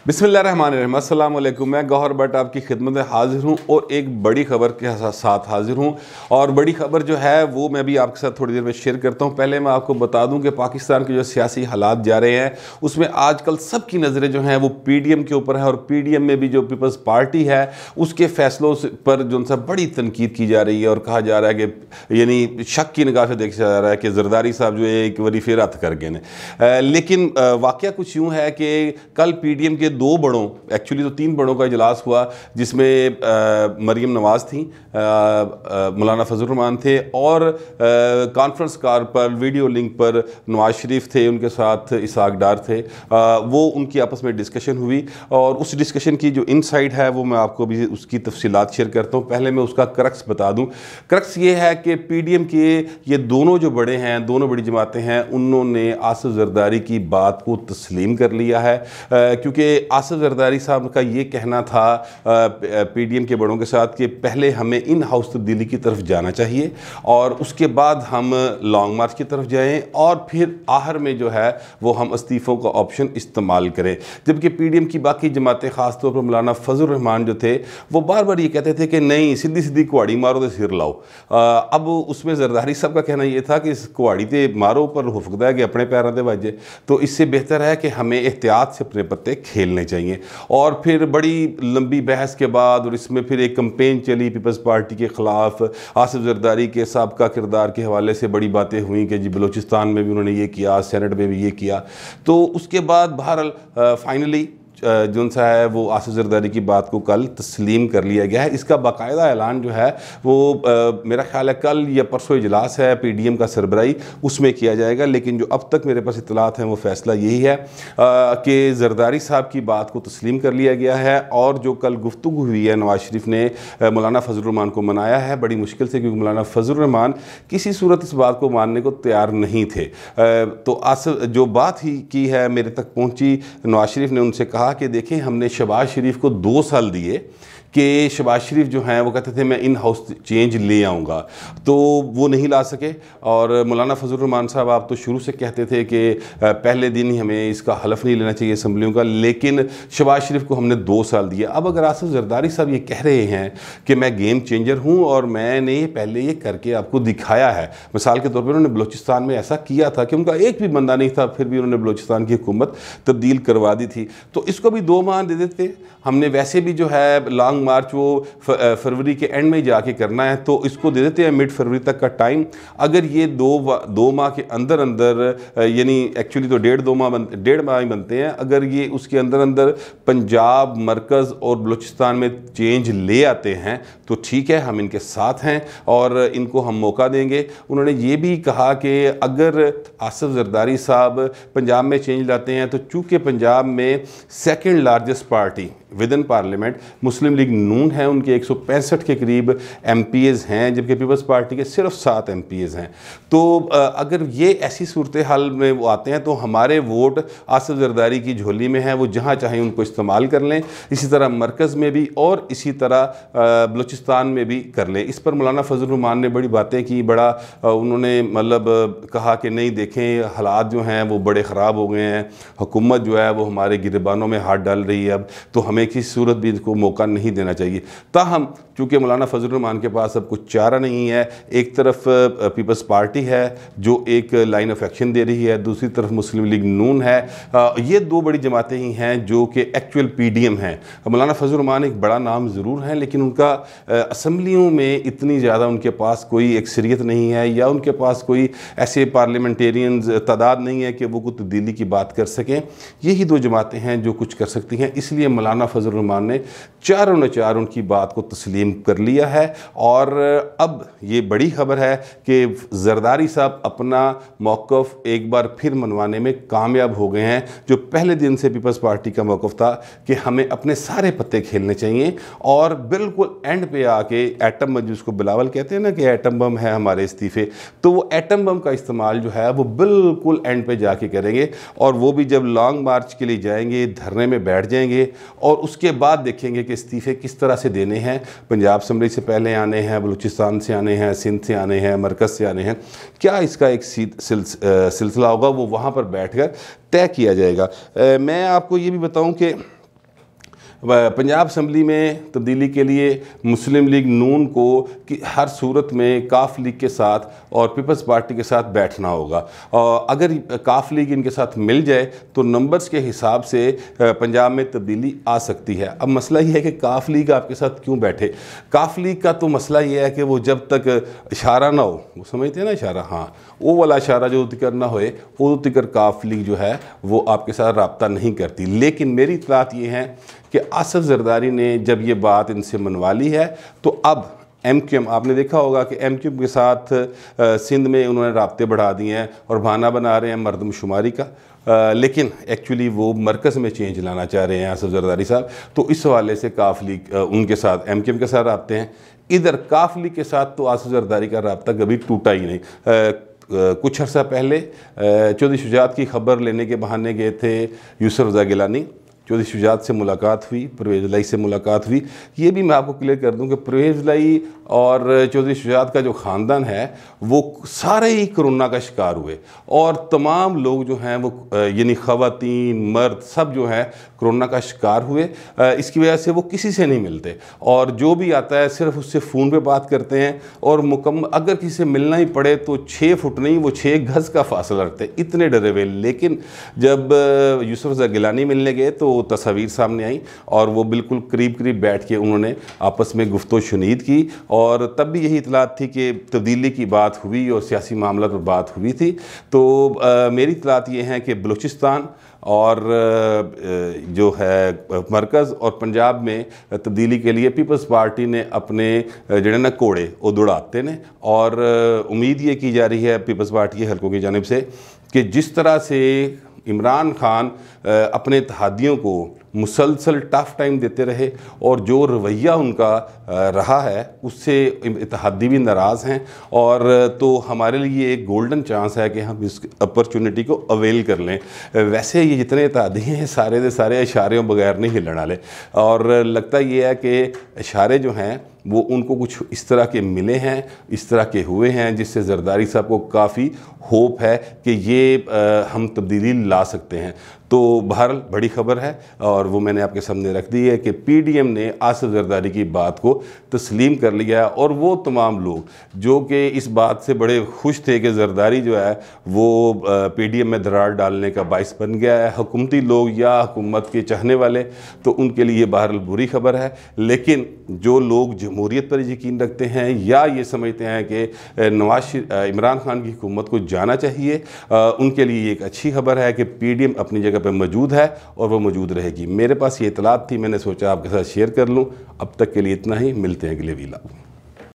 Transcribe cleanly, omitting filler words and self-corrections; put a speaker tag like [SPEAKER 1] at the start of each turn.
[SPEAKER 1] बिस्मिल्लाहिर्रहमानिर्रहीम, अस्सलाम वालेकुम। मैं गौहर भट्ट आपकी खिदमत में हाजिर हूँ और एक बड़ी ख़बर के साथ हाजिर हूँ। और बड़ी ख़बर जो है वो मैं भी आपके साथ थोड़ी देर में शेयर करता हूँ। पहले मैं आपको बता दूँ कि पाकिस्तान के जो सियासी हालात जा रहे हैं उसमें आजकल सबकी नज़रें जो हैं वो पीडीएम के ऊपर है और पीडीएम में भी जो पीपल्स पार्टी है उसके फैसलों पर जो उनसे बड़ी तनकीद की जा रही है और कहा जा रहा है कि यानी शक की निगाह से देखा जा रहा है कि जरदारी साहब जो है एक बारी फिर हथ कर गए हैं। लेकिन वाक़या कुछ यूँ है कि कल पीडीएम के दो बड़ों, एक्चुअली तो तीन बड़ों का इजलास हुआ जिसमें मरीम नवाज़ थी, मौलाना फजल रहमान थे और कॉन्फ्रेंस कॉल पर वीडियो लिंक पर नवाज शरीफ थे, उनके साथ इसाक डार थे। वो उनकी आपस में डिस्कशन हुई और उस डिस्कशन की जो इनसाइड है वो मैं आपको भी उसकी तफसीलात शेयर करता हूँ। पहले मैं उसका क्रक्स बता दूँ। क्रक्स ये है कि पीडीएम के ये दोनों जो बड़े हैं, दोनों बड़ी जमातें हैं, उन्होंने आसिफ जरदारी की बात को तस्लीम कर लिया है क्योंकि आसिफ जरदारी साहब का ये कहना था पीडीएम के बड़ों के साथ कि पहले हमें इन हाउस तब्दीली की तरफ जाना चाहिए और उसके बाद हम लॉन्ग मार्च की तरफ जाएं और फिर आखिर में जो है वो हम इस्तीफ़ों का ऑप्शन इस्तेमाल करें। जबकि पीडीएम की बाकी जमातें, ख़ासतौर पर मौलाना फजल रहमान जो थे वो बार बार ये कहते थे कि नहीं, सीधी सीधी कुहाड़ी मारो तो सिर लाओ। अब उसमें जरदारी साहब का कहना ये था कि इस कुहाड़ी ते मारो पर हुफकदा है कि अपने पैरों से बजे, तो इससे बेहतर है कि हमें एहतियात से अपने पत्ते खेलने चाहिए। और फिर बड़ी लंबी बहस के बाद और इसमें फिर एक कंपेन चली पीपल्स पार्टी के ख़िलाफ़। आसिफ जरदारी के साबका किरदार के हवाले से बड़ी बातें हुई कि जी बलूचिस्तान में भी उन्होंने ये किया, सेनेट में भी ये किया। तो उसके बाद बहरहाल फाइनली जो सा है वो आसिफ जरदारी की बात को कल तस्लीम कर लिया गया है। इसका बाकायदा ऐलान जो है वो मेरा ख्याल है कल या परसों इजलास है पीडीएम का सरबराही, उसमें किया जाएगा। लेकिन जो अब तक मेरे पास इत्तलात हैं वो फैसला यही है कि जरदारी साहब की बात को तस्लीम कर लिया गया है। और जो कल गुफ्तगू हुई है, नवाज शरीफ ने मौलाना फजल रहमान को मनाया है बड़ी मुश्किल से, क्योंकि मौलाना फजल रहमान किसी सूरत इस बात को मानने को तैयार नहीं थे। तो आसिफ जो बात ही की है मेरे तक पहुँची, नवाज शरीफ ने उनसे कहा कि देखें हमने शहबाज शरीफ को 2 साल दिए कि शहबाज शरीफ जो हैं वो कहते थे मैं इन हाउस चेंज ले आऊँगा, तो वो नहीं ला सके। और मौलाना फजल रहमान साहब आप तो शुरू से कहते थे कि पहले दिन ही हमें इसका हलफ नहीं लेना चाहिए असम्बलियों का, लेकिन शहबाज शरीफ को हमने 2 साल दिया। अब अगर आसिफ जरदारी साहब ये कह रहे हैं कि मैं गेम चेंजर हूँ और मैंने पहले ये करके आपको दिखाया है, मिसाल के तौर पर उन्होंने बलूचिस्तान में ऐसा किया था कि उनका एक भी बंदा नहीं था, फिर भी उन्होंने बलूचिस्तान की हुकूमत तब्दील करवा दी थी, तो इसको भी 2 माह दे देते। हमने वैसे भी जो है लॉन्ग मार्च वो फरवरी के एंड में जाके करना है, तो इसको दे देते हैं मिड फरवरी तक का टाइम। अगर ये 2 माह के अंदर अंदर, यानी एक्चुअली तो 1.5 माह ही बनते हैं, अगर ये उसके अंदर अंदर पंजाब, मरकज़ और बलूचिस्तान में चेंज ले आते हैं तो ठीक है, हम इनके साथ हैं और इनको हम मौका देंगे। उन्होंने ये भी कहा कि अगर आसिफ जरदारी साहब पंजाब में चेंज लाते हैं तो चूँकि पंजाब में second largest party within parliament Muslim League Noon है, उनके 165 के करीब MPs हैं, जबकि पीपल्स पार्टी के सिर्फ 7 MPs हैं। तो अगर ये ऐसी सूरत हाल में वो आते हैं तो हमारे वोट आसिफ जरदारी की झोली में हैं, वो जहाँ चाहें उनको इस्तेमाल कर लें। इसी तरह मरकज़ में भी और इसी तरह बलूचिस्तान में भी कर लें। इस पर मौलाना फजल रहमान ने बड़ी बातें की, बड़ा उन्होंने मतलब कहा कि नहीं देखें हालात जो हैं वो बड़े ख़राब हो गए हैं, हुकूमत जो है वो हमारे गिरबानों में हाथ डाल रही है, अब तो हमें किसी सूरत भी इनको मौका नहीं देना चाहिए। ताहम चूँकि मौलाना फजल रहमान के पास अब कुछ चारा नहीं है, एक तरफ पीपल्स पार्टी है जो एक लाइन ऑफ एक्शन दे रही है, दूसरी तरफ मुस्लिम लीग नून है, ये 2 बड़ी जमातें ही हैं जो कि एक्चुअल पीडीएम हैं। मौलाना फजल रहमान एक बड़ा नाम ज़रूर है, लेकिन उनका असम्बलियों में इतनी ज़्यादा उनके पास कोई अक्सरियत नहीं है या उनके पास कोई ऐसे पार्लियामेंटेरियंस तादाद नहीं है कि वो कुछ तब्दीली की बात कर सकें। यही 2 जमातें हैं जो कुछ कर सकती हैं, इसलिए मौलाना फजल रहमान ने चारों ने चार उनकी बात को तस्लीम कर लिया है। और अब ये बड़ी खबर है कि जरदारी साहब अपना मौक़िफ़ एक बार फिर मनवाने में कामयाब हो गए हैं। जो पहले दिन से पीपल्स पार्टी का मौक़िफ़ था कि हमें अपने सारे पत्ते खेलने चाहिए और बिल्कुल एंड पे आके एटम बम, जिसको बिलावल कहते हैं ना कि एटम बम है हमारे इस्तीफ़े, तो वो एटम बम का इस्तेमाल जो है वो बिल्कुल एंड पे जाके करेंगे। और वो भी जब लॉन्ग मार्च के लिए जाएंगे, धरने में बैठ जाएंगे और उसके बाद देखेंगे कि इस्तीफ़े किस तरह से देने हैं। पंजाब असम्बली से पहले आने हैं, बलूचिस्तान से आने हैं, सिंध से आने हैं, मरकज़ से आने हैं, क्या इसका एक सिलसिला होगा वो वहाँ पर बैठ कर तय किया जाएगा। मैं आपको ये भी बताऊँ कि पंजाब असम्बली में तब्दीली के लिए मुस्लिम लीग नून को कि हर सूरत में काफ लीग के साथ और पीपल्स पार्टी के साथ बैठना होगा। अगर काफ लीग इनके साथ मिल जाए तो नंबर्स के हिसाब से पंजाब में तब्दीली आ सकती है। अब मसला ये है कि काफ लीग आपके साथ क्यों बैठे। काफ लीग का तो मसला ये है कि वो जब तक इशारा ना हो, वो समझते हैं ना इशारा, हाँ, वो वाला इशारा जो तिकर ना होए वो तिकर काफ लीग जो है वो आपके साथ रब्ता नहीं करती। लेकिन मेरी इत्तलात ये हैं कि आसिफ जरदारी ने जब ये बात इनसे मनवा ली है तो अब MQM, आपने देखा होगा कि MQM के साथ सिंध में उन्होंने राब्ते बढ़ा दिए हैं और बहाना बना रहे हैं मरदमशुमारी का, लेकिन एक्चुअली वो मरकज़ में चेंज लाना चाह रहे हैं आसिफ जरदारी साहब। तो इस हवाले से काफ लीग उनके साथ MQM के साथ राब्ते हैं। इधर काफ लीग के साथ तो आसिफ जरदारी का राब्ता कभी टूटा ही नहीं। कुछ अर्सा पहले चौधरी शुजात की खबर लेने के बहाने गए थे यूसुफ रज़ा गिलानी, चौधरी शुजात से मुलाकात हुई, परवेज़ लाई से मुलाकात हुई। ये भी मैं आपको क्लियर कर दूं कि परवेज़ लाई और चौधरी शुजात का जो ख़ानदान है वो सारे ही कोरोना का शिकार हुए और तमाम लोग जो हैं वो यानी ख़वातीन मर्द सब जो हैं कोरोना का शिकार हुए। इसकी वजह से वो किसी से नहीं मिलते और जो भी आता है सिर्फ उससे फ़ोन पे बात करते हैं और मुकम्मल अगर किसी से मिलना ही पड़े तो 6 फुट नहीं वो 6 गज़ का फासला रखते, इतने डरे हुए। लेकिन जब यूसुफ रज़ा गिलानी मिलने गए तो तस्वीर सामने आई और वो बिल्कुल करीब करीब बैठ के उन्होंने आपस में गुफ्तो शुनीद की और तब भी यही इतलात थी कि तब्दीली की बात हुई और सियासी मामला पर बात हुई थी। तो मेरी इतलात ये हैं कि बलूचिस्तान और जो है मरकज़ और पंजाब में तब्दीली के लिए पीपल्स पार्टी ने अपने जड़े न घोड़े वो दौड़ाते ने और उम्मीद ये की जा रही है पीपल्स पार्टी के हलकों की जानिब से कि जिस तरह से इमरान खान अपने इत्तेहादियों को मुसलसल टफ टाइम देते रहे और जो रवैया उनका रहा है उससे इत्तेहादी भी नाराज़ हैं और तो हमारे लिए एक गोल्डन चांस है कि हम इस अपॉर्चुनिटी को अवेल कर लें। वैसे ये जितने इत्तेहादी हैं सारे के सारे इशारों बगैर नहीं हिलने वाले और लगता ये है कि इशारे जो हैं वो उनको कुछ इस तरह के मिले हैं, इस तरह के हुए हैं जिससे जरदारी साहब को काफ़ी होप है कि ये हम तब्दीली ला सकते हैं। तो बहरहाल बड़ी खबर है और वो मैंने आपके सामने रख दी है कि PDM ने आसिफ जरदारी की बात को तस्लीम कर लिया है और वो तमाम लोग जो कि इस बात से बड़े खुश थे कि जरदारी जो है वो PDM में दरार डालने का बाइस बन गया है, हुकूमती लोग या हुकूमत के चाहने वाले, तो उनके लिए बहरहाल बुरी खबर है। लेकिन जो लोग जमहूरियत पर यकीन रखते हैं या ये समझते हैं कि इमरान खान की हुकूमत को जाना चाहिए, उनके लिए एक अच्छी खबर है कि PDM अपनी जगह पर मौजूद है और वो मौजूद रहेगी। मेरे पास ये इतलात थी, मैंने सोचा आपके साथ शेयर कर लूँ। अब तक के लिए इतना ही, मिलते हैं अगले वीडियो।